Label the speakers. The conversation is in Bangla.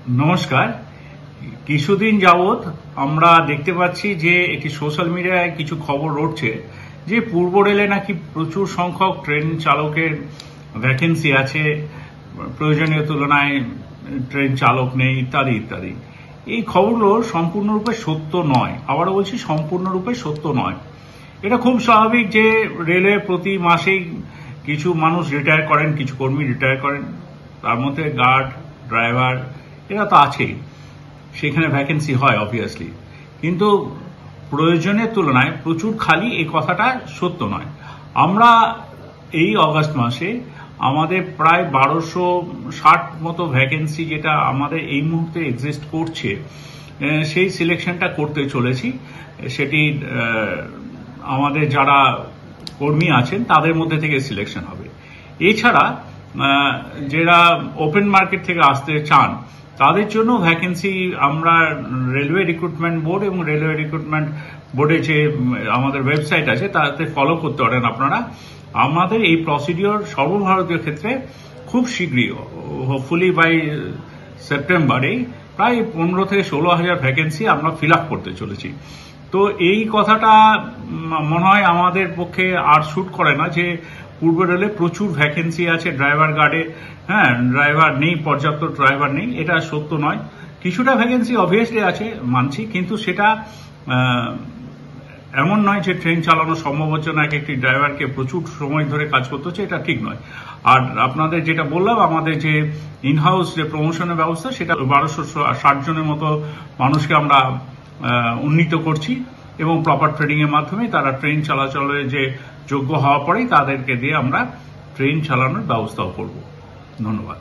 Speaker 1: নমস্কার। কিছুদিন যাবৎ আমরা দেখতে পাচ্ছি যে একটি সোশ্যাল মিডিয়ায় কিছু খবর রটছে যে পূর্ব রেলে নাকি প্রচুর সংখ্যক ট্রেন চালকের ভ্যাকেন্সি আছে, প্রয়োজনীয় তুলনায় ট্রেন চালক নেই ইত্যাদি ইত্যাদি। এই খবরগুলো সম্পূর্ণরূপে সত্য নয়, আবারও বলছি সম্পূর্ণরূপে সত্য নয়। এটা খুব স্বাভাবিক যে রেলে প্রতি মাসেই কিছু মানুষ রিটায়ার করেন, কিছু কর্মী রিটায়ার করেন, তার মধ্যে গার্ড, ড্রাইভার এরা তো আছেই, সেখানে ভ্যাকেন্সি হয় অবভিয়াসলি। কিন্তু প্রয়োজনের তুলনায় প্রচুর খালি, এই কথাটা সত্য নয়। আমরা এই অগাস্ট মাসে আমাদের প্রায় 1260 মতো ভ্যাকেন্সি যেটা আমাদের এই মুহূর্তে এক্সিস্ট করছে, সেই সিলেকশনটা করতে চলেছি। সেটি আমাদের যারা কর্মী আছেন তাদের মধ্যে থেকে সিলেকশন হবে। এছাড়া যারা ওপেন মার্কেট থেকে আসতে চান তাদের জন্য ভ্যাকেন্সি আমরা রেলওয়ে রিক্রুটমেন্ট বোর্ড এবং রেলওয়ে রিক্রুটমেন্ট বোর্ডে যে আমাদের ওয়েবসাইট আছে তাতে ফলো করতে পারেন আপনারা। আমাদের এই প্রসিডিওর সর্বভারতীয় ক্ষেত্রে খুব শীঘ্রই, হোপফুলি বাই সেপ্টেম্বরেই প্রায় 15 থেকে 16,000 ভ্যাকেন্সি আমরা ফিল আপ করতে চলেছি। তো এই কথাটা মনে হয় আমাদের পক্ষে আর শুট করে না যে পূর্ব রেলে প্রচুর ভ্যাকেন্সি আছে ড্রাইভার গার্ডে, ড্রাইভার নেই, পর্যাপ্ত ড্রাইভার নেই, এটা সত্য নয়। কিছুটা ভ্যাকেন্সি অবভিয়াসলি আছে মানছি, কিন্তু সেটা এমন নয় যে ট্রেন চালানো সম্ভব হচ্ছে না, একটি ড্রাইভারকে প্রচুর সময় ধরে কাজ করতে হচ্ছে, এটা ঠিক নয়। আর আপনাদের যেটা বললাম, আমাদের যে ইনহাউস যে প্রমোশনের ব্যবস্থা, সেটা 1260 জনের মতো মানুষকে আমরা উন্নীত করছি এবং প্রপার ট্রেনিং এর মাধ্যমে তারা ট্রেন চলাচলের যে যোগ্য হওয়া পরেই তাদেরকে দিয়ে আমরা ট্রেন চালানোর ব্যবস্থাও করব। ধন্যবাদ।